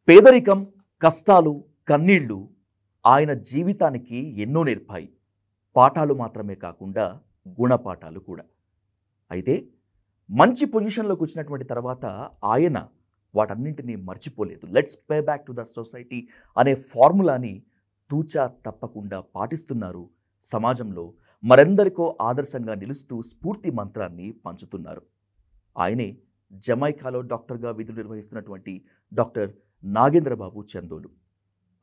పేదరికం, కష్టాలు, కన్నీళ్లు ఆయన జీవితానికి ఎన్నో నేర్పాయి. పాఠాలు మాత్రమే కాకుండా గుణపాఠాలు కూడా. అయితే మంచి పొజిషన్‌లోకి వచ్చినటువంటి తర్వాత ఆయన వాటన్నింటినీ మర్చిపోలేదు. Let's pay back to the society అనే ఫార్ములాని తూచా తప్పకుండా పాటిస్తున్నారు. సమాజంలో మరెందరికో ఆదర్శంగా నిలుస్తూ స్ఫూర్తి మంత్రాన్ని పంచుతున్నారు. ఆయనే జమైకాలో డాక్టర్గా విధులు నిర్వహిస్తున్నటువంటి డాక్టర్ నాగేంద్రబాబు చందోలు.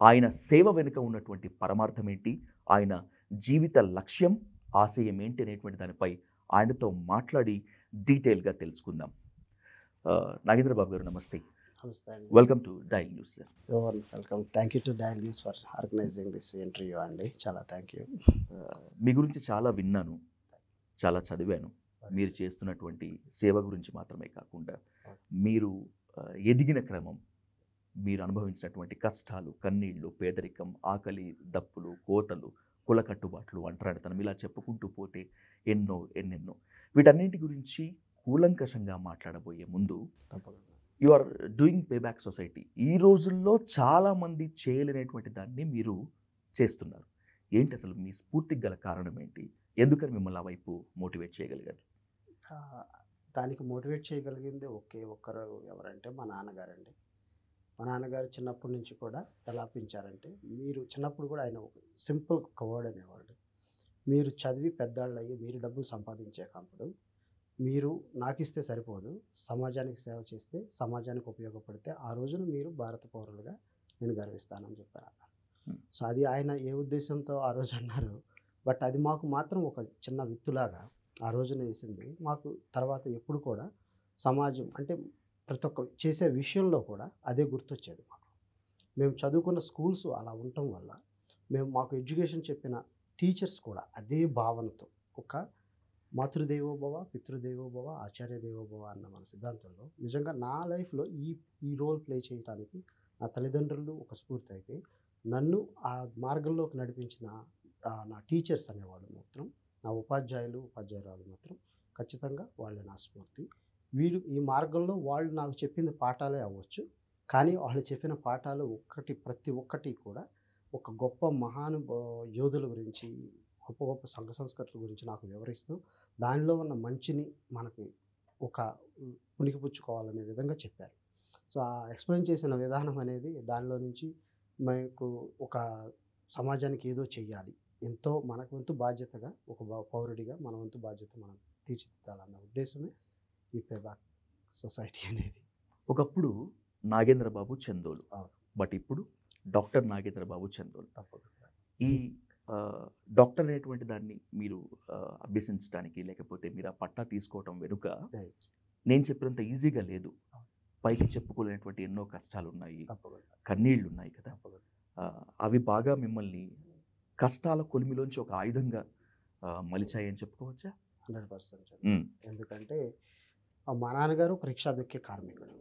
ఆయన సేవ వెనుక ఉన్నటువంటి పరమార్థం ఏంటి, ఆయన జీవిత లక్ష్యం, ఆశయం ఏంటి అనేటువంటి దానిపై ఆయనతో మాట్లాడి డీటెయిల్గా తెలుసుకుందాం. నాగేంద్రబాబు గారు నమస్తే. నమస్తే అండి. Welcome to Dial News sir. Welcome. Thank you to Dial News for organizing this interview అండి. చాలా థ్యాంక్ యూ. మీ గురించి చాలా విన్నాను, చాలా చదివాను. మీరు చేస్తున్నటువంటి సేవ గురించి మాత్రమే కాకుండా మీరు ఎదిగిన క్రమం, మీరు అనుభవించినటువంటి కష్టాలు, కన్నీళ్లు, పేదరికం, ఆకలి, దప్పులు, కోతలు, కుల కట్టుబాట్లు, ఒంటరితనం, ఇలా చెప్పుకుంటూ పోతే ఎన్నెన్నో. వీటన్నింటి గురించి కూలంకషంగా మాట్లాడబోయే ముందు you are doing payback society. ఈ రోజుల్లో చాలామంది చేయలేనటువంటి దాన్ని మీరు చేస్తున్నారు. ఏంటి అసలు మీ స్ఫూర్తికి గల కారణం ఏంటి? ఎందుకని మిమ్మల్ని ఆ వైపు మోటివేట్ చేయగలిగారు? దానికి మోటివేట్ చేయగలిగింది ఒకే ఒక్కరు ఎవరంటే మా నాన్నగారండి. మా నాన్నగారు చిన్నప్పటి నుంచి కూడా ఎలా పెంచారంటే, మీరు చిన్నప్పుడు కూడా ఆయన ఒక సింపుల్ ఒక వర్డ్ అనేవాడు. మీరు చదివి పెద్దాళ్ళు అయ్యి మీరు డబ్బులు సంపాదించేటప్పుడు మీరు నాకు ఇస్తే సరిపోదు, సమాజానికి సేవ చేస్తే, సమాజానికి ఉపయోగపడితే ఆ రోజున మీరు భారత పౌరులుగా నేను గర్విస్తానని చెప్పారు. సో అది ఆయన ఏ ఉద్దేశంతో ఆ రోజు అన్నారు, బట్ అది మాకు మాత్రం ఒక చిన్న విత్తులాగా ఆ రోజున వేసింది. మాకు తర్వాత ఎప్పుడు కూడా సమాజం అంటే ప్రతి ఒక్క చేసే విషయంలో కూడా అదే గుర్తొచ్చేది మాకు. మేము చదువుకున్న స్కూల్స్ అలా ఉండటం వల్ల మాకు ఎడ్యుకేషన్ చెప్పిన టీచర్స్ కూడా అదే భావనతో ఒక మాతృదేవోభవ, పితృదేవోభవ, ఆచార్య దేవోభవ అన్న మన సిద్ధాంతంలో నిజంగా నా లైఫ్లో ఈ రోల్ ప్లే చేయడానికి నా తల్లిదండ్రులు ఒక స్ఫూర్తి అయితే, నన్ను ఆ మార్గంలోకి నడిపించిన నా టీచర్స్ అనేవాళ్ళు మాత్రం, నా ఉపాధ్యాయురాలు మాత్రం ఖచ్చితంగా వాళ్ళే నా స్ఫూర్తి. వీళ్ళు ఈ మార్గంలో వాళ్ళు నాకు చెప్పింది పాఠాలే అవ్వచ్చు, కానీ వాళ్ళు చెప్పిన పాఠాలు ప్రతి ఒక్కటి కూడా ఒక గొప్ప యోధుల గురించి, గొప్ప గొప్ప సంఘ సంస్కృతుల గురించి నాకు వివరిస్తూ దానిలో ఉన్న మంచిని మనకి ఒక పుణికిపుచ్చుకోవాలనే విధంగా చెప్పారు. సో ఆ ఎక్స్ప్లెయిన్ చేసిన విధానం అనేది దానిలో నుంచి మనకు ఒక సమాజానికి ఏదో చెయ్యాలి, ఎంతో మనకు వంతు బాధ్యతగా ఒక పౌరుడిగా మన వంతు బాధ్యత మనం తీర్చిదిద్దాలన్న ఉద్దేశమే ఈ పేబ్యాక్ సొసైటీ అనేది. ఒకప్పుడు నాగేంద్రబాబు చందోలు, బట్ ఇప్పుడు డాక్టర్ నాగేంద్రబాబు చందోలు. తప్పకుండా ఈ డాక్టర్ అనేటువంటి దాన్ని మీరు అభ్యసించడానికి, లేకపోతే మీరు ఆ పట్టా తీసుకోవటం వెనుక నేను చెప్పినంత ఈజీగా లేదు. పైకి చెప్పుకోలేనటువంటి ఎన్నో కష్టాలు ఉన్నాయి, కన్నీళ్లు ఉన్నాయి కదా. అవి బాగా మిమ్మల్ని కష్టాల కొలిమిలోంచి ఒక ఆయుధంగా మలిచాయని చెప్పుకోవచ్చా? 100%. ఎందుకంటే మా నాన్నగారు ఒక రిక్షా దొక్కే కార్మికుడు.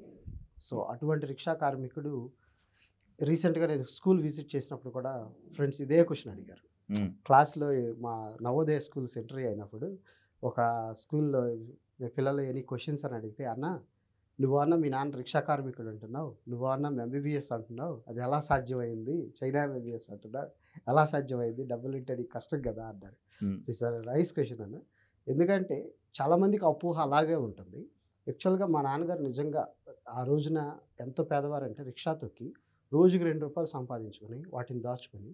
సో అటువంటి రిక్షా కార్మికుడు రీసెంట్గా నేను స్కూల్ విజిట్ చేసినప్పుడు కూడా ఫ్రెండ్స్ ఇదే క్వశ్చన్ అడిగారు. క్లాస్లో మా నవోదయ స్కూల్స్ ఎంట్రీ అయినప్పుడు ఒక స్కూల్లో పిల్లలు ఎనీ క్వశ్చన్స్ అని అడిగితే, అన్న నువ్వు అన్న మీ నాన్న రిక్షా కార్మికుడు అంటున్నావు, నువ్వు అన్న ఎంబీబీఎస్ అంటున్నావు, అది ఎలా సాధ్యమైంది, చైనా ఎంబీబీఎస్ అంటున్నావు, ఎలా సాధ్యమైంది, డబ్బులు ఉంటే నీకు కష్టం కదా అన్నారు. సార్ రైస్ క్వశ్చన్ అన్న, ఎందుకంటే చాలామందికి అపోహ అలాగే ఉంటుంది. యాక్చువల్గా మా నాన్నగారు నిజంగా ఆ రోజున ఎంతో పేదవారంటే రిక్షా తొక్కి రోజుకి ₹2 సంపాదించుకొని వాటిని దాచుకొని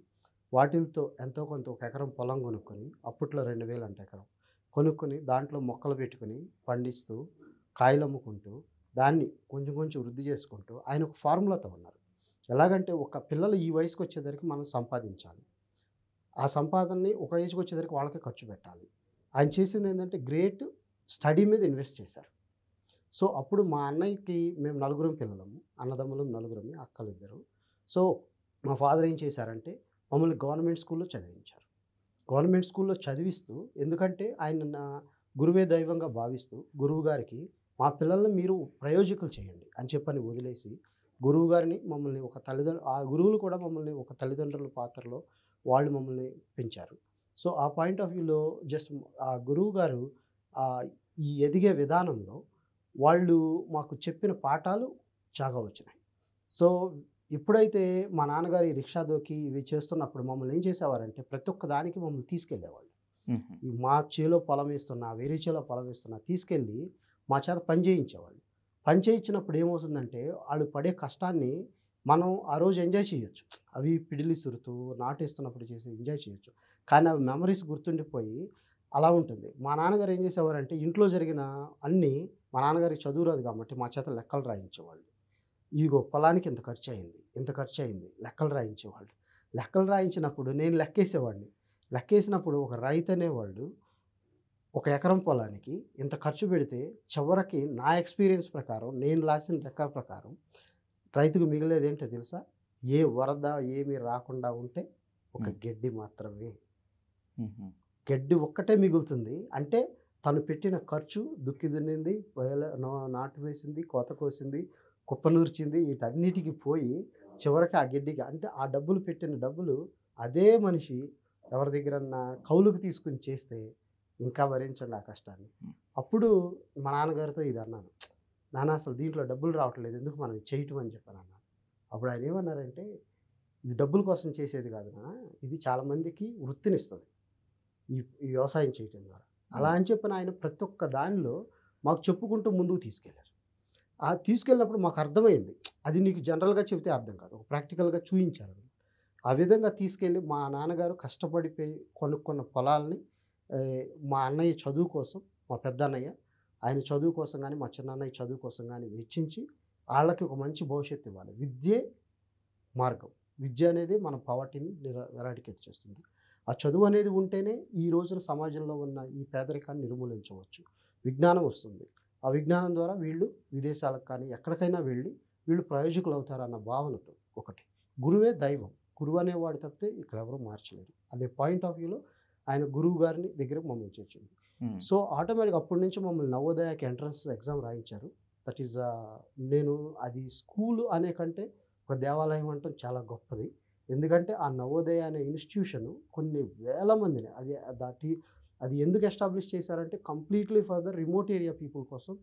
వాటితో ఎంతో కొంత ఒక ఎకరం పొలం కొనుక్కొని, అప్పట్లో 2000 అంట ఎకరం కొనుక్కొని దాంట్లో మొక్కలు పెట్టుకుని పండిస్తూ కాయలు అమ్ముకుంటూ దాన్ని కొంచెం కొంచెం వృద్ధి చేసుకుంటూ ఆయన ఒక ఫార్ములాతో ఉన్నారు. ఎలాగంటే ఒక పిల్లలు ఈ వయసుకు వచ్చేసరికి మనం సంపాదించాలి, ఆ సంపాదనని ఒక ఏజ్కి వచ్చేసరికి వాళ్ళకే ఖర్చు పెట్టాలి. ఆయన చేసింది ఏంటంటే గ్రేట్ స్టడీ మీద ఇన్వెస్ట్ చేశారు. సో అప్పుడు మా అన్నయ్యకి మేము 4 పిల్లలము, అన్నదమ్ములం 4, అక్కలు 2. సో మా ఫాదర్ ఏం చేశారంటే మమ్మల్ని గవర్నమెంట్ స్కూల్లో చదివించారు. గవర్నమెంట్ స్కూల్లో చదివిస్తూ, ఎందుకంటే ఆయన నా గురువే దైవంగా భావిస్తూ గురువు గారికి మా పిల్లల్ని మీరు ప్రయోజకులు చేయండి అని చెప్పని వదిలేసి, గురువు గారిని మమ్మల్ని ఒక ఆ గురువులు కూడా మమ్మల్ని ఒక తల్లిదండ్రుల పాత్రలో వాళ్ళు మమ్మల్ని పెంచారు. సో ఆ పాయింట్ ఆఫ్ వ్యూలో జస్ట్ ఆ గురువు గారు ఈ ఎదిగే విధానంలో వాళ్ళు మాకు చెప్పిన పాఠాలు చాలా వచ్చినాయి. సో ఎప్పుడైతే మా నాన్నగారు ఈ రిక్షా దోకి ఇవి చేస్తున్నప్పుడు మమ్మల్ని ఏం చేసేవారంటే ప్రతి ఒక్క దానికి మమ్మల్ని తీసుకెళ్ళేవాళ్ళు. ఈ మా చేలో పొలం వేస్తున్నా, వేరే చేలో పొలం వేస్తున్నా తీసుకెళ్ళి మా చేత పని చేయించేవాళ్ళు. పని చేయించినప్పుడు ఏమవుతుందంటే వాళ్ళు పడే కష్టాన్ని మనం ఆ రోజు ఎంజాయ్ చేయొచ్చు. అవి పిడిలి సురుతూ నాటేస్తున్నప్పుడు చేసి ఎంజాయ్ చేయొచ్చు. కానీ అవి మెమరీస్ గుర్తుండిపోయి అలా ఉంటుంది. మా నాన్నగారు ఏం చేసేవారంటే ఇంట్లో జరిగిన అన్నీ మా నాన్నగారికి చదువు రాదు కాబట్టి మా చేత లెక్కలు రాయించేవాళ్ళు. ఇగో పొలానికి ఇంత ఖర్చు అయింది, ఇంత ఖర్చు అయింది లెక్కలు రాయించేవాళ్ళు. లెక్కలు రాయించినప్పుడు నేను లెక్కేసేవాడిని. లెక్కేసినప్పుడు ఒక రైతు అనేవాళ్ళు ఒక ఎకరం పొలానికి ఇంత ఖర్చు పెడితే చివరికి నా ఎక్స్పీరియన్స్ ప్రకారం నేను రాసిన లెక్కల ప్రకారం రైతుకు మిగిలేది ఏంటో తెలుసా? ఏ వరద ఏమీ రాకుండా ఉంటే ఒక గడ్డి మాత్రమే. గడ్డి ఒక్కటే మిగులుతుంది. అంటే తను పెట్టిన ఖర్చు దుక్కి దున్నింది, నాటు వేసింది, కోత కోసింది, కుప్ప నూర్చింది, వీటన్నిటికి పోయి చివరికి ఆ గడ్డికి అంటే ఆ డబ్బులు పెట్టిన డబ్బులు అదే మనిషి ఎవరి దగ్గరన్నా కౌలుకు తీసుకుని చేస్తే ఇంకా భరించండి ఆ కష్టాన్ని. అప్పుడు మా నాన్నగారితో ఇది అన్నాను, నాన్న అసలు దీంట్లో డబ్బులు రావట్లేదు, ఎందుకు మనం చేయటం అని చెప్పాను అన్నాను. అప్పుడు ఆయన ఏమన్నారంటే, ఇది డబ్బుల కోసం చేసేది కాదు నాన్న, ఇది చాలామందికి వృత్తినిస్తుంది ఈ ఈ వ్యవసాయం చేయటం ద్వారా. అలా అని చెప్పిన ఆయన ప్రతి ఒక్క దానిలో మాకు చెప్పుకుంటూ ముందుకు తీసుకెళ్ళారు. ఆ తీసుకెళ్ళినప్పుడు మాకు అర్థమైంది, అది నీకు జనరల్గా చెబితే అర్థం కాదు, ఒక ప్రాక్టికల్గా చూపించారు. ఆ విధంగా తీసుకెళ్ళి మా నాన్నగారు కష్టపడిపోయి కొనుక్కున్న పొలాల్ని మా అన్నయ్య చదువు కోసం, మా పెద్ద అన్నయ్య ఆయన చదువు కోసం కానీ, మా చిన్న అన్నయ్య చదువు కోసం కానీ వెచ్చించి వాళ్ళకి ఒక మంచి భవిష్యత్తు ఇవ్వాలి. విద్యే మార్గం. విద్య అనేది మన పవర్టీని ఎరాడికేట్ చేస్తుంది. ఆ చదువు అనేది ఉంటేనే ఈ రోజున సమాజంలో ఉన్న ఈ పేదరికాన్ని నిర్మూలించవచ్చు. విజ్ఞానం వస్తుంది. ఆ విజ్ఞానం ద్వారా వీళ్ళు విదేశాలకు కానీ ఎక్కడికైనా వెళ్ళి వీళ్ళు ప్రయోజకులు అవుతారన్న భావనతో ఒకటి. గురువే దైవం. గురువు అనేవాడు తప్పితే ఇక్కడ ఎవరు మార్చలేరు అనే పాయింట్ ఆఫ్ వ్యూలో ఆయన గురువు గారిని దగ్గర మమ్మల్ని చేర్చింది. సో ఆటోమేటిక్గా అప్పటి నుంచి మమ్మల్ని నవోదయకి ఎంట్రన్స్ ఎగ్జామ్ రాయించారు. దట్ ఈస్ నేను అది స్కూల్ అనే కంటే ఒక దేవాలయం అంటాం చాలా గొప్పది. ఎందుకంటే ఆ నవోదయ అనే ఇన్స్టిట్యూషన్ కొన్ని వేల మందిని అది ఎందుకు ఎస్టాబ్లిష్ చేశారంటే completely for the remote area people కోసం,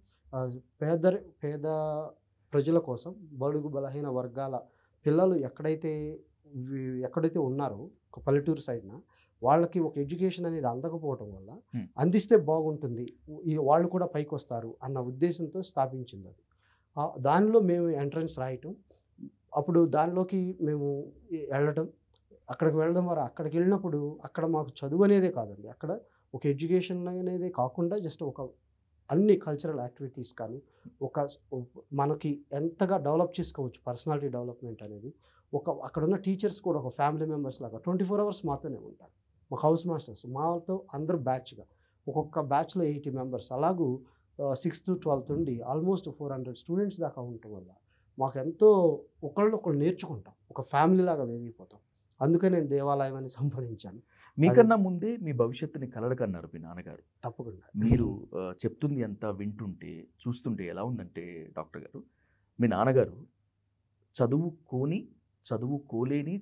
పేద ప్రజల కోసం, బడుగు బలహీన వర్గాల పిల్లలు ఎక్కడైతే ఉన్నారో ఒక పల్లెటూరు సైడ్న వాళ్ళకి ఒక ఎడ్యుకేషన్ అనేది అందకపోవటం వల్ల అందిస్తే బాగుంటుంది, వాళ్ళు కూడా పైకి వస్తారు అన్న ఉద్దేశంతో స్థాపించింది అది. దానిలో మేము ఎంట్రన్స్ రాయటం, అప్పుడు దానిలోకి మేము వెళ్ళడం, అక్కడికి వెళ్ళడం ద్వారా అక్కడికి వెళ్ళినప్పుడు అక్కడ మాకు చదువు అనేదే కాదండి, అక్కడ ఒక ఎడ్యుకేషన్ అనేది కాకుండా జస్ట్ ఒక అన్ని కల్చరల్ యాక్టివిటీస్ కానీ మనకి ఎంతగా డెవలప్ చేసుకోవచ్చు పర్సనాలిటీ డెవలప్మెంట్ అనేది. అక్కడ ఉన్న టీచర్స్ కూడా ఒక ఫ్యామిలీ మెంబర్స్ లాగా 24 hours మాతోనే ఉంటారు. మా హౌస్ మాస్టర్స్ మాతో అందరూ బ్యాచ్గా, ఒక్కొక్క బ్యాచ్లో 80 members, అలాగూ 6th to 12th ఉండి ఆల్మోస్ట్ 400 స్టూడెంట్స్ దాకా ఉండటం వల్ల మాకు ఎంతో ఒకళ్ళు నేర్చుకుంటాం, ఒక ఫ్యామిలీ లాగా వెదిగిపోతాం. అందుకే నేను దేవాలయం అని సంపాదించాను. మీకన్నా ముందే మీ భవిష్యత్తుని కలలుకన్నారు మీ నాన్నగారు. తప్పకుండా మీరు చెప్తుంది అంతా వింటుంటే చూస్తుంటే ఎలా ఉందంటే డాక్టర్ గారు, మీ నాన్నగారు చదువుకోలేని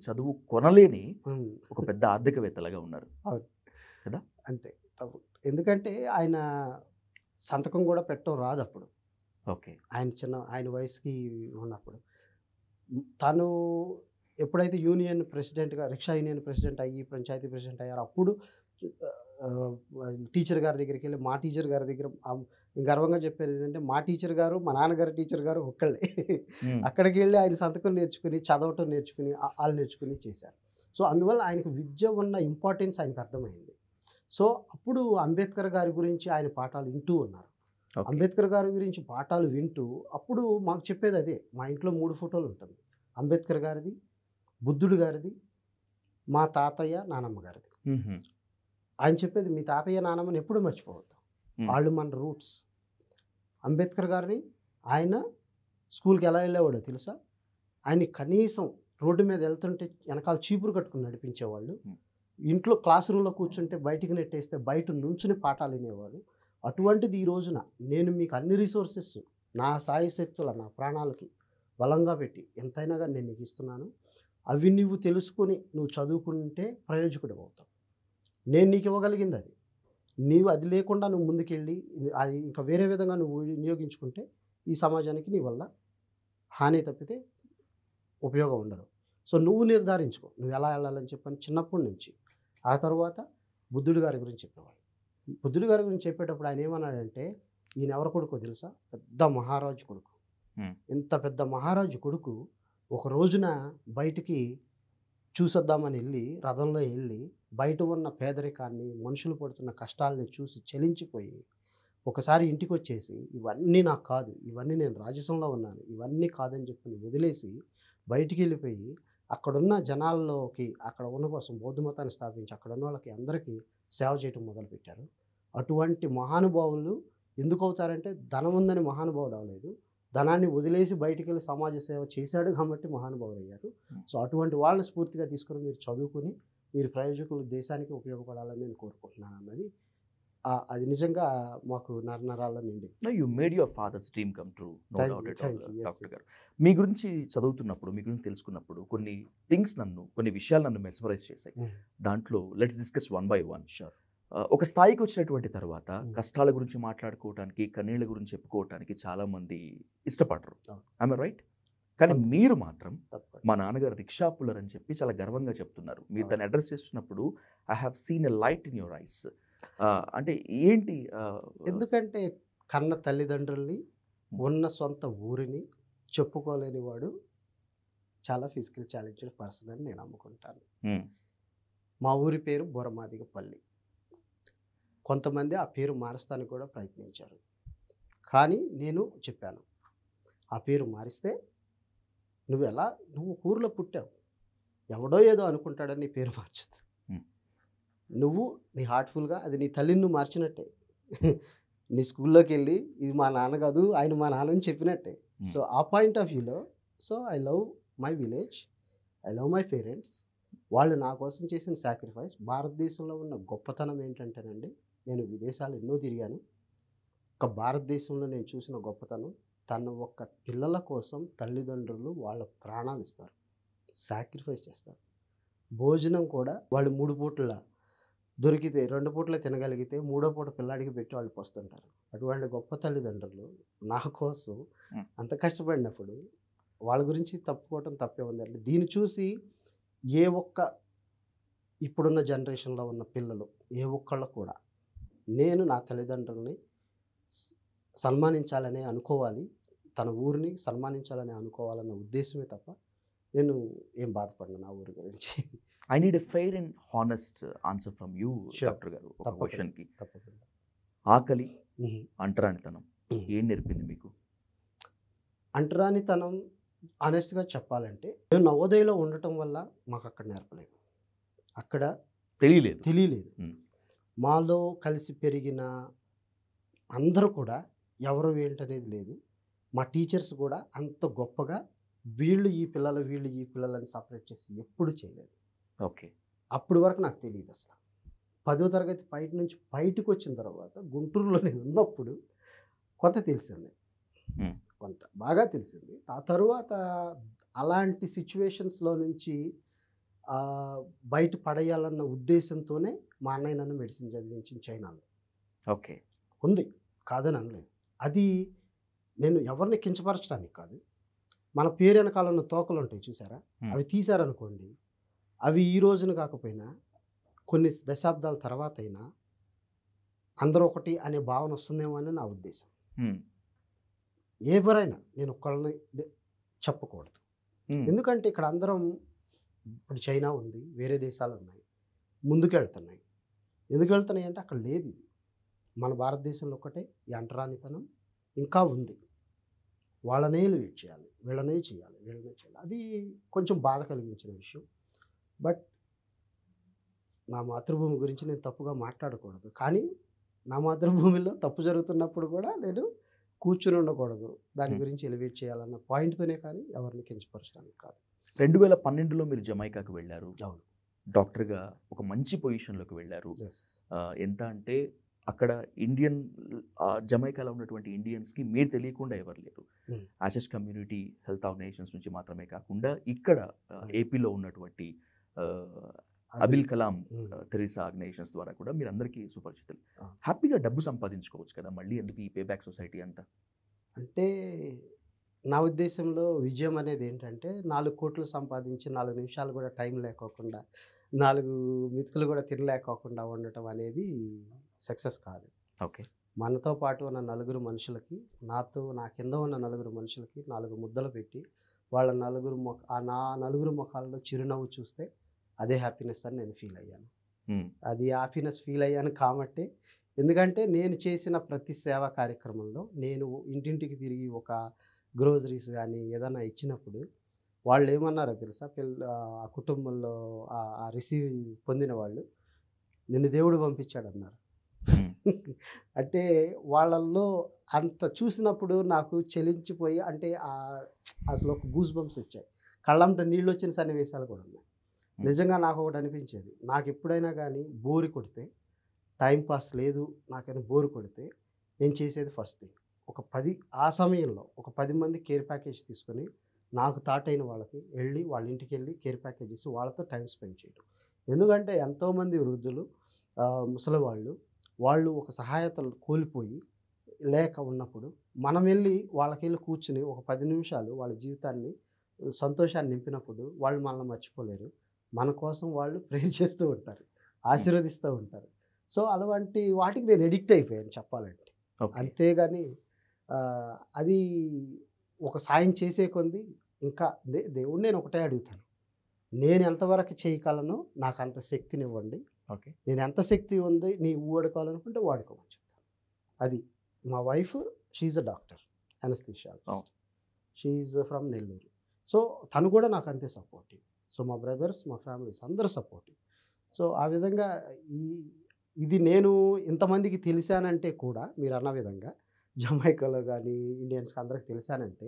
చదువు కొనలేని ఒక పెద్ద ఆర్థికవేత్తలాగా ఉన్నారు కదా. అంతే తప్పు. ఎందుకంటే ఆయన సంతకం కూడా పెట్టడం రాదు అప్పుడు. ఓకే. ఆయన వయసుకి ఉన్నప్పుడు తను ఎప్పుడైతే రిక్షా యూనియన్ ప్రెసిడెంట్ అయ్యి పంచాయతీ ప్రెసిడెంట్ అయ్యారో అప్పుడు టీచర్ గారి దగ్గరికి వెళ్ళి, మా టీచర్ గారి దగ్గర గర్వంగా చెప్పేది ఏంటంటే మా టీచర్ గారు మా నాన్నగారి టీచర్ గారు ఒక్కళ్ళే. అక్కడికి వెళ్ళి ఆయన సంతకం నేర్చుకుని, చదవటం నేర్చుకుని, వాళ్ళు నేర్చుకుని చేశారు. సో అందువల్ల ఆయనకు విద్య ఉన్న ఇంపార్టెన్స్ ఆయనకు అర్థమైంది. సో అప్పుడు అంబేద్కర్ గారి గురించి ఆయన పాఠాలు వింటూ ఉన్నారు. అంబేద్కర్ గారి గురించి పాఠాలు వింటూ అప్పుడు మాకు చెప్పేది అదే. మా ఇంట్లో 3 ఫోటోలు ఉంటుంది, అంబేద్కర్ గారిది, బుద్ధుడు గారిది, మా తాతయ్య నానమ్మ గారిది. ఆయన చెప్పేది మీ తాతయ్య నానమ్మని ఎప్పుడు మర్చిపోవద్దు, వాళ్ళు మన రూట్స్. అంబేద్కర్ గారిని ఆయన స్కూల్కి ఎలా వెళ్ళేవాడో తెలుసా? ఆయన కనీసం రోడ్డు మీద వెళ్తుంటే వెనకాల చీపురు కట్టుకుని నడిపించేవాళ్ళు. ఇంట్లో క్లాస్ రూమ్లో కూర్చుంటే బయటికి నెట్టేస్తే బయట నుంచుని పాఠాలు వినేవాడు. అటువంటిది ఈ రోజున నేను మీకు అన్ని రిసోర్సెస్ నా సాయి శక్తుల నా ప్రాణాలకి బలంగా పెట్టి ఎంతైనా కానీ నేను నీకు ఇస్తున్నాను. అవి నువ్వు తెలుసుకొని నువ్వు చదువుకుంటే ప్రయోజకుడు అవుతావు. నేను నీకు ఇవ్వగలిగింది అది. నీవు అది లేకుండా నువ్వు ముందుకెళ్ళి అది ఇంకా వేరే విధంగా నువ్వు వినియోగించుకుంటే ఈ సమాజానికి నీ వల్ల హాని తప్పితే ఉపయోగం ఉండదు. సో నువ్వు నిర్ధారించుకో నువ్వు ఎలా వెళ్ళాలని చెప్పని చిన్నప్పటి నుంచి. ఆ తర్వాత బుద్ధుడి గారి గురించి చెప్పేవాళ్ళు. బుద్ధుడి గారి గురించి చెప్పేటప్పుడు ఆయన ఏమన్నాడంటే, ఈయన ఎవరి కొడుకో తెలుసా? పెద్ద మహారాజు కొడుకు. ఇంత పెద్ద మహారాజు కొడుకు ఒక రోజున బయటికి చూసొద్దామని వెళ్ళి, రథంలో వెళ్ళి బయట ఉన్న పేదరికాన్ని, మనుషులు పడుతున్న కష్టాలని చూసి చలించిపోయి, ఒకసారి ఇంటికి వచ్చేసి ఇవన్నీ నాకు కాదు, ఇవన్నీ నేను రాజసంలో ఉన్నాను, ఇవన్నీ కాదని చెప్పి వదిలేసి బయటికి వెళ్ళిపోయి అక్కడున్న జనాల్లోకి అక్కడ ఉన్న కోసం బౌద్ధ మతాన్ని స్థాపించి అక్కడ ఉన్న వాళ్ళకి అందరికీ సేవ చేయటం మొదలుపెట్టారు. అటువంటి మహానుభావులు ఎందుకు అవుతారంటే ధనం ఉందని మహానుభావుడు అవ్వలేదు, ధనాన్ని వదిలేసి బయటికి వెళ్ళి సమాజ సేవ చేశాడు కాబట్టి మహానుభావులు అయ్యారు. సో అటువంటి వాళ్ళని స్ఫూర్తిగా తీసుకొని మీరు చదువుకొని మీరు ప్రయోజకులు దేశానికి ఉపయోగపడాలని నేను కోరుకుంటున్నాను అన్నది అది నిజంగా మాకు నరనరాల్లో నిండి. You made your father's dream come true, no doubt at all. Yes, doctor yes. గారు, మీ గురించి చదువుతున్నప్పుడు, మీ గురించి తెలుసుకున్నప్పుడు కొన్ని కొన్ని విషయాలు నన్ను మెస్మరైజ్ చేశాయి. దాంట్లో let's discuss one by one. Sure. ఒక స్థాయికి వచ్చినటువంటి తర్వాత Mm. కష్టాల గురించి మాట్లాడుకోవటానికి, కన్నీళ్ళ గురించి చెప్పుకోవటానికి చాలా మంది ఇష్టపడరు. అవును. I'm right? కానీ అవును. మీరు మాత్రం తప్పకుండా. మా నాన్నగారు రిక్షా పుల్లర్ అని చెప్పి చాలా గర్వంగా చెప్తున్నారు. మీరు అవును. దాన్ని అడ్రస్ చేస్తున్నప్పుడు I have seen a light in your eyes. అంటే ఏంటి? ఎందుకంటే కన్న తల్లిదండ్రుల్ని, ఉన్న సొంత ఊరిని చెప్పుకోలేని వాడు చాలా ఫిజికల్ ఛాలెంజ్డ్ పర్సన్ అని నేను నమ్ముకుంటాను. మా ఊరి పేరు బొరమాదిగపల్లి. కొంతమంది ఆ పేరు మారుస్తానికి కూడా ప్రయత్నించారు. కానీ నేను చెప్పాను, ఆ పేరు మారిస్తే నువ్వు ఊరిలో పుట్టావు, ఎవడో ఏదో అనుకుంటాడని నీ పేరు మార్చదు. నువ్వు నీ హార్ట్ఫుల్గా అది నీ తల్లిని నువ్వు మార్చినట్టే. నీ స్కూల్లోకి వెళ్ళి ఇది మా నాన్న కాదు ఆయన మా నాన్న అని చెప్పినట్టే. సో ఆ పాయింట్ ఆఫ్ వ్యూలో so I love my village, I love my parents. వాళ్ళు నా కోసం చేసిన సాక్రిఫైస్. భారతదేశంలో ఉన్న గొప్పతనం ఏంటంటేనండి, నేను విదేశాలు ఎన్నో తిరిగాను. ఒక భారతదేశంలో నేను చూసిన గొప్పతనం, తన ఒక్క పిల్లల కోసం తల్లిదండ్రులు వాళ్ళ ప్రాణాలు ఇస్తారు, సాక్రిఫైస్ చేస్తారు. భోజనం కూడా వాళ్ళు 3 పూట్ల దొరికితే 2 పూట్ల తినగలిగితే 3వ పూట పిల్లాడికి పెట్టి వాళ్ళు పోస్తుంటారు. అటువంటి గొప్ప తల్లిదండ్రులు నా కోసం అంత కష్టపడినప్పుడు వాళ్ళ గురించి తప్పుకోవటం తప్పే ఉందండి. దీన్ని చూసి ఏ ఒక్క ఇప్పుడున్న జనరేషన్లో ఉన్న పిల్లలు ఏ ఒక్కళ్ళు కూడా నేను నా తల్లిదండ్రుల్ని సన్మానించాలనే అనుకోవాలి, తన ఊరిని సన్మానించాలని అనుకోవాలన్న ఉద్దేశమే తప్ప నేను ఏం బాధపడను నా ఊరి గురించి. I need a fair and honest answer from you Sure. Doctor గారు. ఒక క్వశ్చన్కి, తప్పకుండా. ఆకలి, అంటరానితనం ఏం నేర్పింది మీకు? అంటరానితనం ఆనెస్ట్గా చెప్పాలంటే నేను నవోదయలో ఉండటం వల్ల మాకు అక్కడ నేర్పలేదు, అక్కడ తెలియలేదు. మాలో కలిసి పెరిగిన అందరూ కూడా ఎవరు ఏంటనేది లేదు. మా టీచర్స్ కూడా అంత గొప్పగా వీళ్ళు ఈ పిల్లలని సపరేట్ చేసి ఎప్పుడు చేయలేదు. ఓకే. అప్పటి వరకు నాకు తెలియదు అసలు. 10వ తరగతి బయటకు వచ్చిన తర్వాత గుంటూరులో నేను ఉన్నప్పుడు కొంత తెలిసింది, కొంత బాగా తెలిసింది. ఆ తరువాత అలాంటి సిచ్యువేషన్స్లో నుంచి బయట పడేయాలన్న ఉద్దేశంతోనే మా అన్నయ్య నన్ను మెడిసిన్ చదివించిన చైనాలో. ఓకే. ఉంది, కాదని అనలేదు. అది నేను ఎవరిని కించపరచడానికి కాదు. మన పేరు వెనకాల ఉన్న తోకలు ఉంటాయి చూసారా, అవి తీశారనుకోండి, అవి ఈ రోజున కాకపోయినా కొన్ని దశాబ్దాల తర్వాత అయినా అందరూ ఒకటి అనే భావన వస్తుందేమో అని నా ఉద్దేశం. ఎవరైనా నేను ఒక్కళ్ళని చెప్పకూడదు, ఎందుకంటే ఇక్కడ అందరం ఇప్పుడు చైనా ఉంది, వేరే దేశాలు ఉన్నాయి, ముందుకు వెళ్తున్నాయి. ఎందుకు వెళ్తున్నాయి అంటే అక్కడ లేదు ఇది. మన భారతదేశంలో ఒకటే ఈ అంటరానితనం ఇంకా ఉంది. వాళ్ళనే లీడ్ చేయాలి, వీళ్ళనే చేయాలి. అది కొంచెం బాధ కలిగించిన విషయం. బట్ నా మాతృభూమి గురించి నేను తప్పుగా మాట్లాడకూడదు, కానీ నా మాతృభూమిలో తప్పు జరుగుతున్నప్పుడు కూడా నేను కూర్చుని ఉండకూడదు, దాని గురించి ఎలివేట్ చేయాలన్న పాయింట్తోనే కానీ ఎవరిని కించపరచడానికి కాదు. 2012లో మీరు జమైకాకు వెళ్ళారు. అవును. డాక్టర్గా ఒక మంచి పొజిషన్లోకి వెళ్ళారు. ఎంత అంటే అక్కడ జమైకాలో ఉన్నటువంటి ఇండియన్స్కి మీరు తెలియకుండా ఎవరు లేరు. యాసెస్ కమ్యూనిటీ హెల్త్ ఆర్గనైజేషన్స్ నుంచి మాత్రమే కాకుండా ఇక్కడ ఏపీలో ఉన్నటువంటి అబిల్ కలాం తెరీసా ఆర్గనైజేషన్స్ ద్వారా కూడా మీరు అందరికీ సుపరిచితులు. హ్యాపీగా డబ్బు సంపాదించుకోవచ్చు కదా, మళ్ళీ ఎందుకు ఈ పే బ్యాక్ సొసైటీ అంతా? అంటే నా ఉద్దేశంలో విజయం అనేది ఏంటంటే 4 కోట్లు సంపాదించి 4 నిమిషాలు కూడా టైం లేకోకుండా 4 మెతుకులు కూడా తినలేకోకుండా ఉండటం అనేది సక్సెస్ కాదు. ఓకే. మనతో పాటు ఉన్న నలుగురు మనుషులకి, నా కింద ఉన్న నలుగురు మనుషులకి 4 ముద్దలు పెట్టి వాళ్ళ నా నలుగురు ముఖాల్లో చిరునవ్వు చూస్తే అదే హ్యాపీనెస్ అని నేను ఫీల్ అయ్యాను. అది హ్యాపీనెస్ ఫీల్ అయ్యాను కాబట్టి, ఎందుకంటే నేను చేసిన ప్రతి సేవా కార్యక్రమంలో నేను ఇంటింటికి తిరిగి ఒక గ్రోసరీస్ కానీ ఏదైనా ఇచ్చినప్పుడు వాళ్ళు ఏమన్నారో తెలుసా? ఆ కుటుంబంలో ఆ రిసీవ్ పొందిన వాళ్ళు, నిన్ను దేవుడు పంపించాడన్నారు. అంటే వాళ్ళల్లో అంత చూసినప్పుడు నాకు చెలించిపోయి, అంటే అసలు ఒక గూస్ బంప్స్ వచ్చాయి, కళ్ళంట నీళ్ళు వచ్చిన సన్నివేశాలు కూడా ఉన్నాయి. నిజంగా నాకు ఒకటి అనిపించేది, నాకు ఎప్పుడైనా కానీ బోరు కొడితే, టైంపాస్ లేదు నాకైనా బోరు కొడితే నేను చేసేది ఫస్ట్ థింగ్ ఆ సమయంలో ఒక 10 మంది కేర్ ప్యాకేజ్ తీసుకొని నాకు తాటైన వాళ్ళకి వాళ్ళ ఇంటికి వెళ్ళి కేర్ ప్యాకేజ్ ఇచ్చి వాళ్ళతో టైం స్పెండ్ చేయడం. ఎందుకంటే ఎంతోమంది వృద్ధులు, ముసలి వాళ్ళు ఒక సహాయత కోల్పోయి లేక ఉన్నప్పుడు మనం వెళ్ళి వాళ్ళకెళ్ళి కూర్చుని ఒక 10 నిమిషాలు వాళ్ళ జీవితాన్ని సంతోషాన్ని నింపినప్పుడు వాళ్ళు మనల్ని మర్చిపోలేరు. మన కోసం వాళ్ళు ప్రేయర్ చేస్తూ ఉంటారు, ఆశీర్వదిస్తూ ఉంటారు. సో అలాంటి వాటికి నేను ఎడిక్ట్ అయిపోయాను చెప్పాలంటే. అంతేగాని అది ఒక సాయం చేసే కొంది ఇంకా దేవుడు నేను ఒకటే అడుగుతాను, నేను ఎంతవరకు చేయగలను, నాకు అంత శక్తినివ్వండి. ఓకే. నేను ఎంత శక్తి ఉంది నీవు వాడుకోవాలనుకుంటే వాడుకోమని చెప్తాను. అది మా wife, she's a doctor, anaesthesiologist, she's from Nellore. So తను కూడా నాకు అంతే సపోర్టివ్. సో మా బ్రదర్స్, మా ఫ్యామిలీస్ అందరూ సపోర్టివ్. సో ఆ విధంగా ఇది నేను ఇంతమందికి తెలిసానంటే కూడా మీరు అన్న విధంగా జమైకాలో కానీ ఇండియన్స్కి అందరికి తెలిసానంటే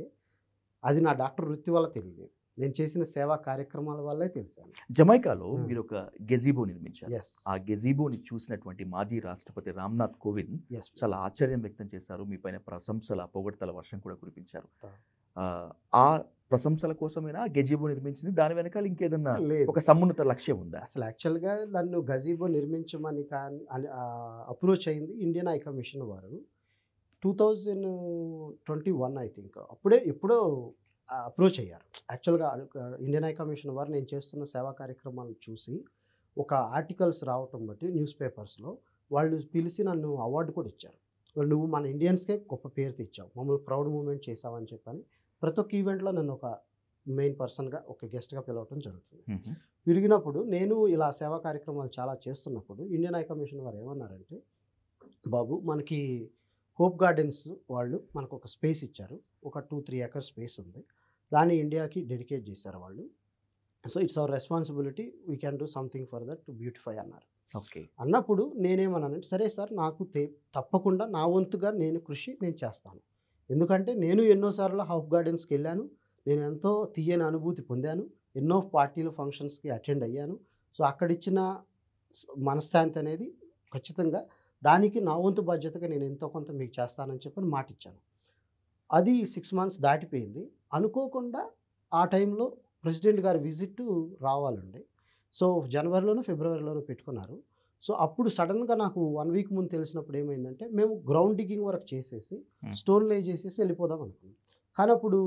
అది నా డాక్టర్ వృత్తి వల్ల తెలియలేదు, నేను చేసిన సేవా కార్యక్రమాల వల్లే తెలిసాను. జమైకాలో మీరు ఒక గెజీబో నిర్మించారు. ఆ గెజీబోని చూసినటువంటి మాజీ రాష్ట్రపతి రామ్నాథ్ కోవింద్ చాలా ఆశ్చర్యం వ్యక్తం చేశారు, మీ పైన ప్రశంసల పొగడ్తల వర్షం కూడా కురిపించారు. ఆ ప్రశంసల కోసమైనా గెజీబో నిర్మించింది, దాని వెనకాల ఇంకేదన్నా ఒక సమున్నత లక్ష్యం ఉందా? అసలు యాక్చువల్గా నన్ను గజీబో నిర్మించమని అప్రోచ్ అయింది ఇండియన్ హై కమిషన్ వారు 2021 ఐ థింక్. ఎప్పుడో అప్రోచ్ అయ్యారు. యాక్చువల్గా ఇండియన్ హై కమిషన్ వారు నేను చేస్తున్న సేవా కార్యక్రమాలను చూసి ఒక ఆర్టికల్స్ రావటం బట్టి న్యూస్ పేపర్స్లో వాళ్ళు పిలిచి నన్ను అవార్డు కూడా ఇచ్చారు. నువ్వు మన ఇండియన్స్కే గొప్ప పేరు తెచ్చావు, మమ్మల్ని ప్రౌడ్ మూమెంట్ చేసావని చెప్పని ప్రతి ఒక్క ఈవెంట్లో నన్ను ఒక మెయిన్ పర్సన్గా, ఒక గెస్ట్గా పిలవటం జరుగుతుంది. విరిగినప్పుడు నేను ఇలా సేవా కార్యక్రమాలు చాలా చేస్తున్నప్పుడు ఇండియన్ హై కమిషన్ వారు ఏమన్నారంటే, బాబు మనకి హోప్ గార్డెన్స్ వాళ్ళు మనకు ఒక స్పేస్ ఇచ్చారు, ఒక 2-3 acres స్పేస్ ఉంది, దాన్ని ఇండియాకి డెడికేట్ చేశారు వాళ్ళు. So it's our responsibility, we can do something for that to beautify అన్నారు. ఓకే. అన్నప్పుడు నేనేమన్నానంటే, సరే సార్, నాకు తప్పకుండా నా వంతుగా నేను చేస్తాను. ఎందుకంటే నేను ఎన్నోసార్లు హోప్ గార్డెన్స్కి వెళ్ళాను, నేను ఎంతో తీయని అనుభూతి పొందాను, ఎన్నో పార్టీలు ఫంక్షన్స్కి అటెండ్ అయ్యాను. సో అక్కడిచ్చిన మనశ్శాంతి అనేది ఖచ్చితంగా దానికి నా వంతు బాధ్యతగా నేను ఎంతో కొంత మీకు చేస్తానని చెప్పని మాట ఇచ్చాను. అది 6 months దాటిపోయింది. అనుకోకుండా ఆ టైంలో ప్రెసిడెంట్ గారి విజిట్ రావాలండి. సో జనవరిలోనో ఫిబ్రవరిలోనో పెట్టుకున్నారు. సో అప్పుడు సడన్గా నాకు 1 week ముందు తెలిసినప్పుడు ఏమైందంటే, మేము గ్రౌండ్ డిగ్గింగ్ వర్క్ చేసేసి స్టోన్ లే చేసేసి వెళ్ళిపోదాం అనుకున్నాం. కానీ అప్పుడు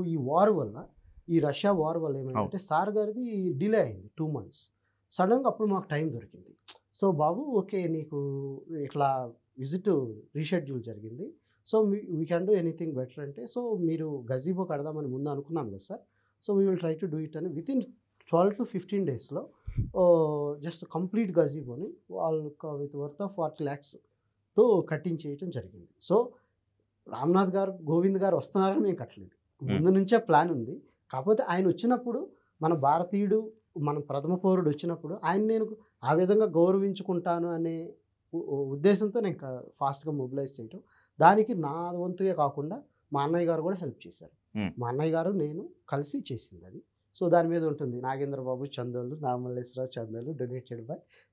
ఈ రష్యా వార్ వల్ల ఏమైందంటే సార్ గారిది డిలే అయింది 2 months. సడన్గా అప్పుడు మాకు టైం దొరికింది. సో బాబు ఓకే, నీకు ఇట్లా విజిట్ రీషెడ్యూల్ జరిగింది, so we can do anything better అంటే, సో మీరు గజీబో కడదామని ముందు అనుకున్నాం కదా sir, so we will try to do it అని వితిన్ 12 to 15 daysలో జస్ట్ కంప్లీట్ గజీబోని వాళ్ళకు విత్ వర్త్ ఆఫ్ 40 lakhsతో కట్టించేయటం జరిగింది. సో రామ్నాథ్ గారు, గోవింద్ గారు వస్తున్నారని మేము కట్టలేదు, ముందు నుంచే ప్లాన్ ఉంది. కాకపోతే ఆయన వచ్చినప్పుడు, మన భారతీయుడు, మన ప్రథమ పౌరుడు వచ్చినప్పుడు ఆయన నేను ఆ విధంగా గౌరవించుకుంటాను అనే ఉద్దేశంతో నేను ఫాస్ట్గా మొబిలైజ్ చేయటం, దానికి నా వంతుగా కాకుండా మా అన్నయ్య గారు కూడా హెల్ప్ చేశారు. మా అన్నయ్య గారు నేను కలిసి చేసింది అది. సో దాని మీద ఉంటుంది Nagendra Babu Chandolu, Namalleswararao Chandolu,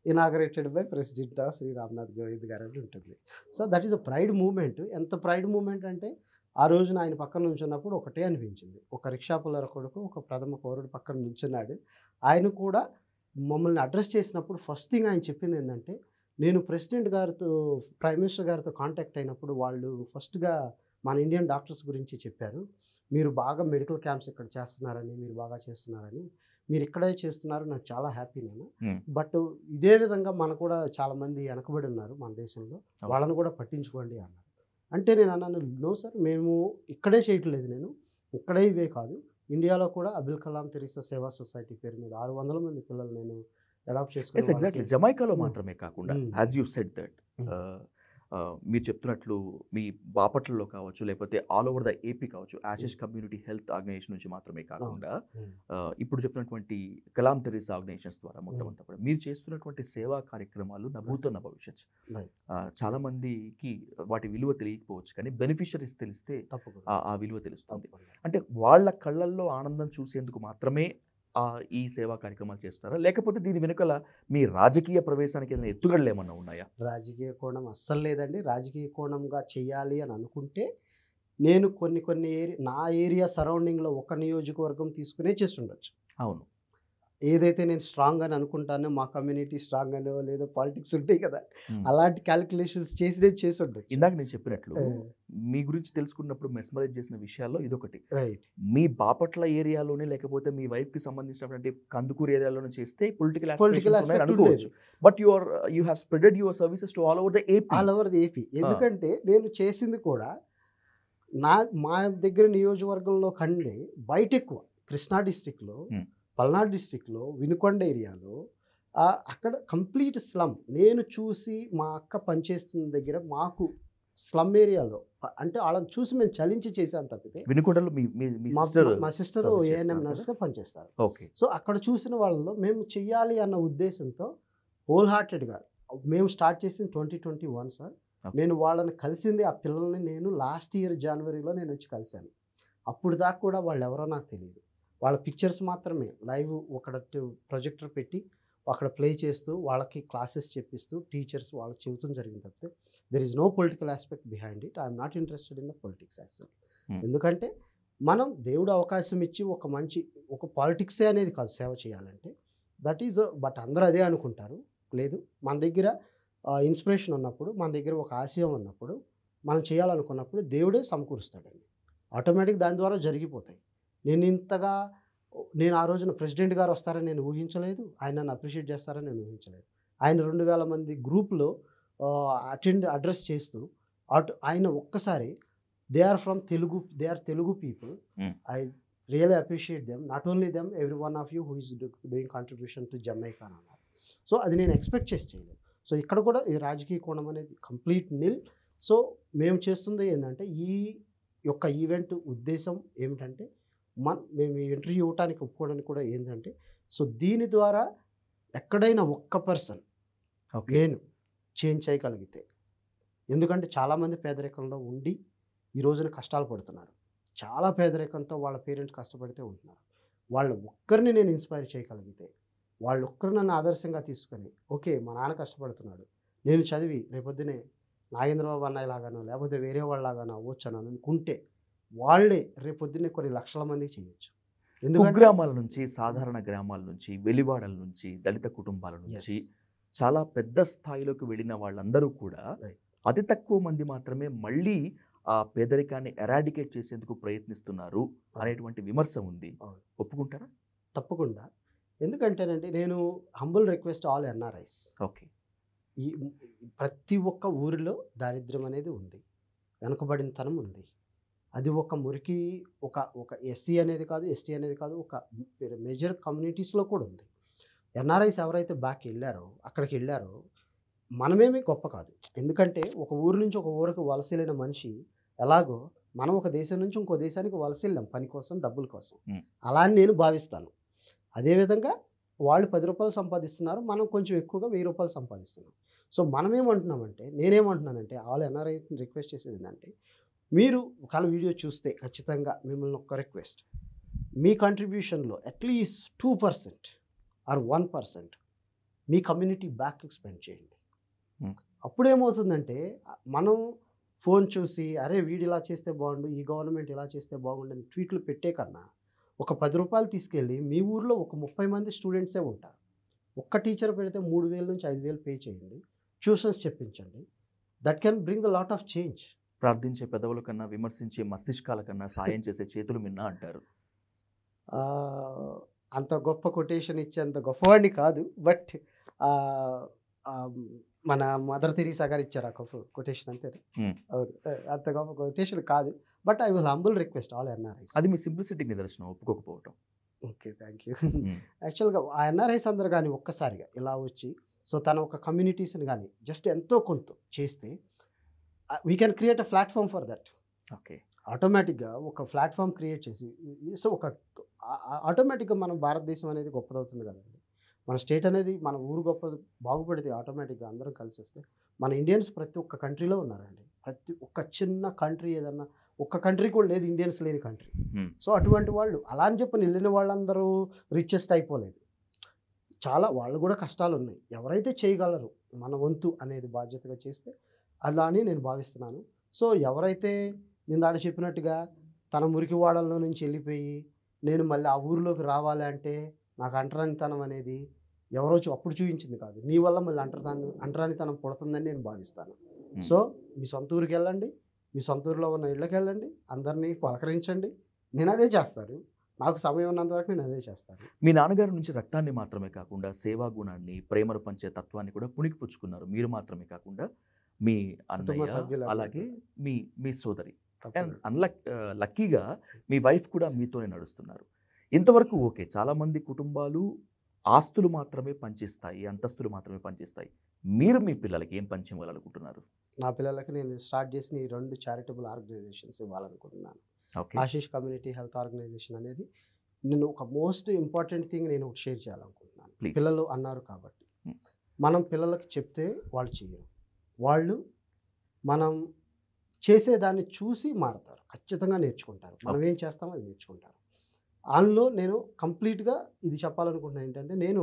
inaugurated by president of Shri Ramnath Kovind గారు అని ఉంటుంది. So that is a pride moment. ఎంత ప్రైడ్ మూమెంట్ అంటే, ఆ రోజున ఆయన పక్కన నుంచున్నప్పుడు ఒకటే అనిపించింది, ఒక రిక్షా పుల్లర కొడుకు ఒక ప్రథమ పౌరుడు పక్కన నుంచున్నాడు. ఆయన కూడా మమ్మల్ని అడ్రస్ చేసినప్పుడు ఫస్ట్ థింగ్ ఆయన చెప్పింది ఏంటంటే, నేను ప్రెసిడెంట్ గారితో, ప్రైమ్ మినిస్టర్ గారితో కాంటాక్ట్ అయినప్పుడు వాళ్ళు ఫస్ట్గా మన ఇండియన్ డాక్టర్స్ గురించి చెప్పారు. మీరు బాగా మెడికల్ క్యాంప్స్ ఇక్కడ చేస్తున్నారని, మీరు బాగా చేస్తున్నారని, మీరు ఇక్కడే చేస్తున్నారు, నాకు చాలా హ్యాపీ నేను. Hmm. బట్ ఇదే విధంగా మన కూడా చాలామంది వెనకబడి ఉన్నారు మన దేశంలో, వాళ్ళని కూడా పట్టించుకోండి అన్నారు. అంటే నేను అన్నాను, నో సార్, మేము ఇక్కడే చేయట్లేదు, నేను ఇక్కడే ఇవే కాదు, ఇండియాలో కూడా అబ్దుల్ కలాం తెరీసా సేవా సొసైటీ పేరు మీద 600 మంది పిల్లలు నేను అడాప్ట్ ఎస్ చేసుకుని ఎగ్జాక్ట్లీ జమైకాలో Hmm. మాత్రమే కాకుండా Hmm. As you said that Hmm. మీరు చెప్తున్నట్లు మీ బాపట్లలో కావచ్చు లేకపోతే ఆల్ ఓవర్ ద ఏపీ కావచ్చు ఆశిష్ కమ్యూనిటీ హెల్త్ ఆర్గనైజేషన్ నుంచి మాత్రమే కాకుండా ఇప్పుడు చెప్తున్నటువంటి కలాం తెరీసా ఆర్గనైజేషన్స్ ద్వారా మొత్తం అంతా కూడా మీరు చేస్తున్నటువంటి సేవా కార్యక్రమాలు నభూతో భవిష్యత్. Right. చాలా మందికి వాటి విలువ తెలియకపోవచ్చు కానీ బెనిఫిషరీస్ తెలిస్తే తప్పకుండా ఆ విలువ తెలుస్తుంది. తప్పకుండా. అంటే వాళ్ళ కళ్ళల్లో ఆనందం చూసేందుకు మాత్రమే ఈ సేవా కార్యక్రమాలు చేస్తారా లేకపోతే దీని వెనుకల మీ రాజకీయ ప్రవేశానికి ఏదైనా ఎత్తుగడలు ఏమన్నా ఉన్నాయా? రాజకీయ కోణం అస్సలు లేదండి. రాజకీయ కోణంగా చేయాలి అని అనుకుంటే నేను కొన్ని నా ఏరియా సరౌండింగ్లో ఒక నియోజకవర్గం తీసుకునే చేస్తుండొచ్చు. అవును. ఏదైతే నేను స్ట్రాంగ్ అని అనుకుంటానో, మా కమ్యూనిటీ స్ట్రాంగ్ అనో లేదో పాలిటిక్స్ ఉంటాయి కదా, Hmm. అలాంటి క్యాలిక్యులేషన్స్ చేసి ఉండొచ్చు. ఇందాక నేను చెప్పినట్లు మీ గురించి తెలుసుకున్నప్పుడు మెస్మరైజ్ చేసిన విషయాల్లో ఇదొకటి. రైట్. మీ బాపట్ల ఏరియాలోనే లేకపోతే మీ వైఫ్ కి సంబంధించినటువంటి కందుకూరు ఏరియాలోనే చేస్తే పొలిటికల్ పొలిటికల్ ఆస్పిరేషన్స్ ఆస్పెక్ట్ అనుకోవచ్చు. But you have spreaded your services to all over the AP. All over the AP. ఎందుకంటే నేను చేసింది కూడా మా దగ్గర నియోజకవర్గంలో కంటే బయట ఎక్కువ. కృష్ణా డిస్టిక్లో, పల్నాడు డిస్టిక్లో, వినుకొండ ఏరియాలో అక్కడ కంప్లీట్ స్లమ్ నేను చూసి, మా అక్క పనిచేస్తున్న దగ్గర మాకు స్లమ్ ఏరియాలో అంటే వాళ్ళని చూసి మేము చలించి చేశాను తప్పితే. వినుకొండలో మా సిస్టర్ ఏఎన్ఎం నర్స్గా పనిచేస్తారు. ఓకే. సో అక్కడ చూసిన వాళ్ళలో మేము చెయ్యాలి అన్న ఉద్దేశంతో హోల్ హార్టెడ్గా మేము స్టార్ట్ చేసింది 2021 సార్. నేను వాళ్ళని కలిసింది, ఆ పిల్లల్ని నేను లాస్ట్ ఇయర్ జనవరిలో నేను వచ్చి కలిశాను. అప్పుడు దాకా కూడా వాళ్ళు ఎవరో నాకు తెలియదు. వాళ్ళ పిక్చర్స్ మాత్రమే లైవ్ ఒక ప్రొజెక్టర్ పెట్టి అక్కడ ప్లే చేస్తూ వాళ్ళకి క్లాసెస్ చెప్పిస్తూ టీచర్స్ వాళ్ళకి చెబుతూ జరిగింది తప్పితే there is no political aspect behind it. I'm not interested in the politics aspect. ఎందుకంటే మనం దేవుడు అవకాశం ఇచ్చి ఒక పాలిటిక్సే అనేది కాదు సేవ చేయాలంటే, దట్ ఈజ్. బట్ అందరూ అదే అనుకుంటారు. లేదు, మన దగ్గర ఇన్స్పిరేషన్ ఉన్నప్పుడు, మన దగ్గర ఒక ఆశయం ఉన్నప్పుడు, మనం చేయాలనుకున్నప్పుడు దేవుడే సమకూరుస్తాడండి. ఆటోమేటిక్ దాని ద్వారా జరిగిపోతాయి. నేను ఆ రోజున ప్రెసిడెంట్ గారు వస్తారని నేను ఊహించలేదు. ఆయన నన్ను అప్రిషియేట్ చేస్తారని నేను ఊహించలేదు. ఆయన 2000 మంది గ్రూప్లో అడ్రస్ చేస్తూ ఆయన ఒక్కసారి they are Telugu people. I really appreciate them, not only them, every one of you who is doing contribution to Jamaica అని అన్నారు. సో అది నేను ఎక్స్పెక్ట్ చేయలేదు. సో ఇక్కడ కూడా ఈ రాజకీయ కోణం అనేది కంప్లీట్ నిల్. సో మేము చేస్తుంది ఏంటంటే, ఈ యొక్క ఈవెంట్ ఉద్దేశం ఏమిటంటే, మేము ఇంటర్వ్యూ ఇవ్వడానికి ఒప్పుకోవడానికి కూడా ఏంటంటే, సో దీని ద్వారా ఎక్కడైనా ఒక్క పర్సన్ నేను చేంజ్ చేయగలిగితే, ఎందుకంటే చాలామంది పేదరికంలో ఉండి ఈ రోజున కష్టాలు పడుతున్నారు. చాలా పేదరికంతో వాళ్ళ పేరెంట్స్ కష్టపడితే ఉంటున్నారు. వాళ్ళ ఒక్కరిని నేను ఇన్స్పైర్ చేయగలిగితే, వాళ్ళు ఒక్కరు నన్ను ఆదర్శంగా తీసుకొని, ఓకే మా నాన్న కష్టపడుతున్నాడు, నేను చదివి రేపొద్దునే నాగేంద్రబాబు అన్నయ్య లాగానో లేకపోతే వేరే వాళ్ళలాగానో అవ్వచ్చు అని అనుకుంటే, వాళ్ళే రేపొద్దునే కొన్ని లక్షల మందికి చేయొచ్చు. కుగ్రామాల నుంచి, సాధారణ గ్రామాల నుంచి, వెలివాడల నుంచి, దళిత కుటుంబాల నుంచి చాలా పెద్ద స్థాయిలోకి వెళ్ళిన వాళ్ళందరూ కూడా అతి తక్కువ మంది మాత్రమే మళ్ళీ ఆ పేదరికాన్ని ఎరాడికేట్ చేసేందుకు ప్రయత్నిస్తున్నారు అనేటువంటి విమర్శ ఉంది. ఒప్పుకుంటారా? తప్పకుండా. ఎందుకంటేనండి, నేను humble request all NRIs. Okay. ఈ ప్రతి ఒక్క ఊరిలో దారిద్ర్యం అనేది ఉంది, వెనుకబడినతనం ఉంది. అది ఒక మురికి ఒక ఎస్సీ అనేది కాదు, ఎస్టీ అనేది కాదు, ఒక మేజర్ కమ్యూనిటీస్లో కూడా ఉంది. ఎన్ఆర్ఐస్ ఎవరైతే అక్కడికి వెళ్ళారో మనమేమీ గొప్ప కాదు. ఎందుకంటే ఒక ఊరు నుంచి ఒక ఊరికి వలస వెళ్ళిన మనిషి ఎలాగో మనం ఒక దేశం నుంచి ఇంకో దేశానికి వలస వెళ్ళాం పని కోసం, డబ్బుల కోసం. అలా అని నేను భావిస్తాను. అదేవిధంగా వాళ్ళు 10 రూపాయలు సంపాదిస్తున్నారు, మనం కొంచెం ఎక్కువగా 1000 రూపాయలు సంపాదిస్తున్నాం. సో నేనేమంటున్నానంటే ఆల్ ఎన్ఆర్ఐ రిక్వెస్ట్ చేసేది ఏంటంటే, మీరు ఒకవేళ వీడియో చూస్తే ఖచ్చితంగా మిమ్మల్ని ఒక రిక్వెస్ట్, మీ కంట్రిబ్యూషన్లో అట్లీస్ట్ 2% ఆర్ 1% మీ కమ్యూనిటీ బ్యాక్కి స్పెండ్ చేయండి. అప్పుడేమవుతుందంటే, మనం ఫోన్ చూసి అరే వీడు ఇలా చేస్తే బాగుండు, ఈ గవర్నమెంట్ ఇలా చేస్తే బాగుండు అని ట్వీట్లు పెట్టే కన్నా ఒక 10 రూపాయలు తీసుకెళ్ళి మీ ఊర్లో ఒక 30 మంది స్టూడెంట్సే ఉంటారు. ఒక్క టీచర్ పెడితే 3000 నుంచి 5000 పే చేయండి, ట్యూషన్స్ చెప్పించండి. That can bring the lot of change. ప్రార్థించే పెదవుల కన్నా విమర్శించే మస్తిష్కాల కన్నా సాయం చేసే చేతులు మిన్న అంటారు. ఆ, అంత గొప్ప కొటేషన్ ఇచ్చేంత గొప్పవాడిని కాదు, బట్ మన మదర్ తెరీసా గారు ఇచ్చారు ఆ గొప్ప కొటేషన్ అంతే. Hmm. అవును, అంత గొప్ప కొటేషన్ కాదు, but I will humble request all NRIs. అది మీ సింప్లిసిటీకి నిదర్శనం, ఒప్పుకోకపోవటం. Okay, thank you. Hmm. యాక్చువల్గా ఆ ఎన్ఆర్ఐస్ అందరు కానీ ఒక్కసారిగా ఇలా వచ్చి, సో తన ఒక కమ్యూనిటీస్ని కానీ జస్ట్ ఎంతో కొంత చేస్తే we can create a platform for that. Okay. ఆటోమేటిక్గా ఒక ప్లాట్ఫామ్ క్రియేట్ చేసి, సో ఒక ఆటోమేటిక్గా మన భారతదేశం అనేది గొప్పదవుతుంది కదండి. మన స్టేట్ అనేది, మన ఊరు గొప్ప బాగుపడితే ఆటోమేటిక్గా అందరం కలిసి వస్తే, మన ఇండియన్స్ ప్రతి ఒక్క కంట్రీలో ఉన్నారండి. ప్రతి ఒక్క చిన్న కంట్రీ ఏదన్నా, ఒక్క కంట్రీ కూడా లేదు ఇండియన్స్ లేని కంట్రీ. Hmm. సో అటువంటి వాళ్ళు అలా అని చెప్పి వెళ్ళిన వాళ్ళందరూ రిచెస్ట్ అయిపోలేదు. చాలా వాళ్ళు కూడా కష్టాలు ఉన్నాయి. ఎవరైతే చేయగలరు మన వంతు అనేది బాధ్యతగా చేస్తే అలా అని నేను భావిస్తున్నాను. సో ఎవరైతే నేను దాన్ని చెప్పినట్టుగా తన మురికి వాడల్లో నుంచి వెళ్ళిపోయి నేను మళ్ళీ ఆ ఊరిలోకి రావాలి అంటే నాకు అంటరానితనం అనేది ఎవరో అప్పుడు చూపించింది కాదు, నీ వల్ల మళ్ళీ అంటరానితనం పుడుతుందని నేను భావిస్తాను. సో మీ సొంత ఊరికి వెళ్ళండి, మీ సొంత ఊరిలో ఉన్న ఇళ్ళకి వెళ్ళండి, అందరినీ పలకరించండి. నేను అదే చేస్తాను, నాకు సమయం ఉన్నంత వరకు నేను అదే చేస్తాను. మీ నాన్నగారి నుంచి రక్తాన్ని మాత్రమే కాకుండా సేవా గుణాన్ని, ప్రేమను పంచే తత్వాన్ని కూడా పుణికిపుచ్చుకున్నారు. మీరు మాత్రమే కాకుండా మీ అన్నయ్య, సభ్యులు అలాగే మీ మీ సోదరి. తప్పకుండా. లక్కీగా మీ వైఫ్ కూడా మీతోనే నడుస్తున్నారు. ఇంతవరకు ఓకే, చాలామంది కుటుంబాలు ఆస్తులు మాత్రమే పంచిస్తాయి, అంతస్తులు మాత్రమే పంచిస్తాయి. మీరు మీ పిల్లలకి ఏం పంచివ్వాలనుకుంటున్నారు? నా పిల్లలకి నేను స్టార్ట్ చేసిన ఈ 2 చారిటబుల్ ఆర్గనైజేషన్స్ ఇవ్వాలనుకుంటున్నాను. Okay. Ashish community health organization అనేది నేను ఒక మోస్ట్ ఇంపార్టెంట్ థింగ్ నేను ఒకటి షేర్ చేయాలనుకుంటున్నాను. Please. పిల్లలు అన్నారు కాబట్టి Hmm. మనం పిల్లలకి చెప్తే వాళ్ళు చేయరు, వాళ్ళు మనం చేసేదాన్ని చూసి మారుతారు, ఖచ్చితంగా నేర్చుకుంటారు. మనం ఏం చేస్తామో అది నేర్చుకుంటారు. అందులో నేను కంప్లీట్గా ఇది చెప్పాలనుకుంటున్నాను ఏంటంటే, నేను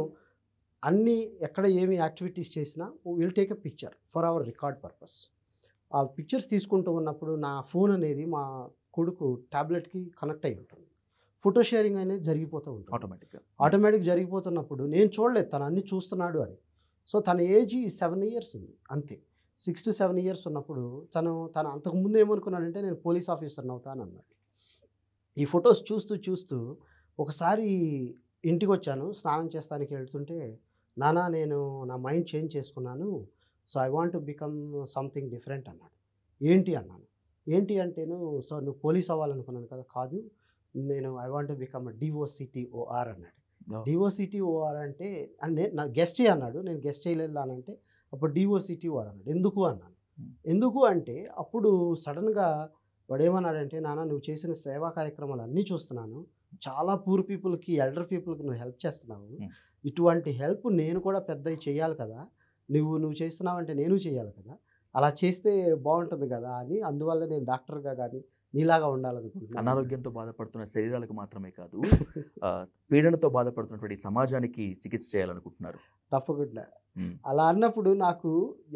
అన్ని ఎక్కడ ఏమి యాక్టివిటీస్ చేసినా will take a picture for hour record purpose. ఆ పిక్చర్స్ తీసుకుంటూ ఉన్నప్పుడు నా ఫోన్ అనేది మా కొడుకు ట్యాబ్లెట్కి కనెక్ట్ అయి ఉంటుంది. ఫోటో షేరింగ్ అనేది జరిగిపోతూ ఉంటుంది ఆటోమేటిక్ జరిగిపోతున్నప్పుడు నేను చూడలేదు తను అన్ని చూస్తున్నాడు అని. సో తన ఏజ్ 7 years ఉంది అంతే. 6 to 7 years ఉన్నప్పుడు తను అంతకుముందు ఏమనుకున్నాడంటే నేను పోలీస్ ఆఫీసర్ని అవుతాను అన్నాడు. ఈ ఫొటోస్ చూస్తూ చూస్తూ ఒకసారి ఇంటికి వచ్చాను, స్నానం చేస్తానికి వెళ్తుంటే, నానా నేను నా మైండ్ చేంజ్ చేసుకున్నాను, so I want to become something different అన్నాడు. ఏంటి అన్నాను. ఏంటి అంటేను, సో నువ్వు పోలీస్ అవ్వాలనుకున్నాను కదా, కాదు నేను I want to become DOCTOR అన్నాడు. DOCTOR అంటే నా గెస్ట్ చేయి అన్నాడు. నేను గెస్ట్ చేయలేదానంటే అప్పుడు DOCTOR అన్నాడు. ఎందుకు అన్నాను. ఎందుకు అంటే అప్పుడు సడన్గా వాడు ఏమన్నాడంటే, నాన్న నువ్వు చేసిన సేవా కార్యక్రమాలు అన్నీ చూస్తున్నాను, చాలా పూర్ పీపుల్కి, ఎల్డర్ పీపుల్కి నువ్వు హెల్ప్ చేస్తున్నావు, ఇటువంటి హెల్ప్ నేను కూడా పెద్దవి చేయాలి కదా, నువ్వు చేస్తున్నావంటే నేను చేయాలి కదా, అలా చేస్తే బాగుంటుంది కదా అని, అందువల్ల నేను డాక్టర్గా కానీ నీలాగా ఉండాలనుకుంటున్నాను. అనారోగ్యంతో బాధపడుతున్న శరీరాలకు మాత్రమే కాదు, పీడనతో బాధపడుతున్నటువంటి సమాజానికి చికిత్స చేయాలనుకుంటున్నారు. తప్పకుండా. అలా అన్నప్పుడు నాకు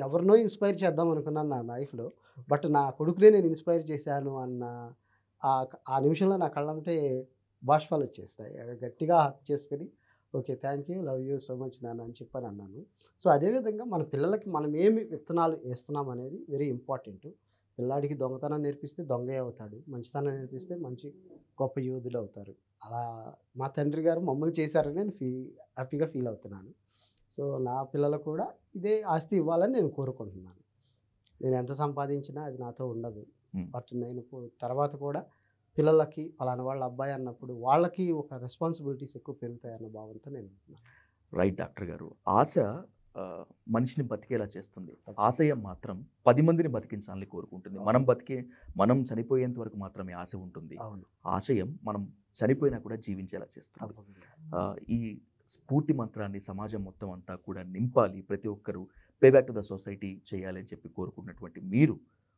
ఎవరినో ఇన్స్పైర్ చేద్దాం అనుకున్నాను నా లైఫ్లో, బట్ నా కొడుకునే నేను ఇన్స్పైర్ చేశాను అన్న ఆ నిమిషంలో నా కళ్ళంటే బాష్పాలు వచ్చేస్తాయి. గట్టిగా హక్ చేసుకొని okay thank you, love you so much నాన్న అని చెప్పని అన్నాను. సో అదేవిధంగా మన పిల్లలకి మనం ఏమి విత్తనాలు వేస్తున్నాం అనేది వెరీ ఇంపార్టెంట్. పిల్లాడికి దొంగతనం నేర్పిస్తే దొంగే అవుతాడు, మంచితనం నేర్పిస్తే మంచి గొప్ప యోధులు అవుతారు. అలా మా తండ్రి గారు మమ్మల్ని చేశారని నేను హ్యాపీగా ఫీల్ అవుతున్నాను. సో నా పిల్లలు కూడా ఇదే ఆస్తి ఇవ్వాలని నేను కోరుకుంటున్నాను. నేను ఎంత సంపాదించినా అది నాతో ఉండదు, బట్ నేను తర్వాత కూడా పిల్లలకి పలానా వాళ్ళ అబ్బాయి అన్నప్పుడు వాళ్ళకి ఒక రెస్పాన్సిబిలిటీస్ ఎక్కువ పెరుగుతాయన్న భావంతో నేను ఉంటున్నాను. రైట్ డాక్టర్ గారు, ఆశ మనిషిని బతికేలా చేస్తుంది, ఆశయం మాత్రం 10 మందిని బతికించాలని కోరుకుంటుంది. మనం చనిపోయేంత వరకు మాత్రమే ఆశ ఉంటుంది. ఆశయం మనం చనిపోయినా కూడా జీవించేలా చేస్తుంది. ఈ స్ఫూర్తి మంత్రాన్ని సమాజం మొత్తం అంతా కూడా నింపాలి, ప్రతి ఒక్కరూ pay back to the society చేయాలి అని చెప్పి కోరుకున్నటువంటి మీరు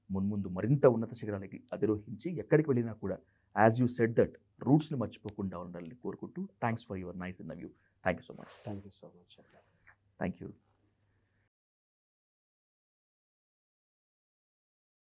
మున్ముందు మరింత ఉన్నత శిఖరాలకి అధిరోహించి ఎక్కడికి వెళ్ళినా కూడా యాజ్ యూ సెడ్ దట్ రూట్స్ని మర్చిపోకుండా ఉండాలని కోరుకుంటూ thanks for your nice interview. Thank you so much. Thank you so much. Thank you.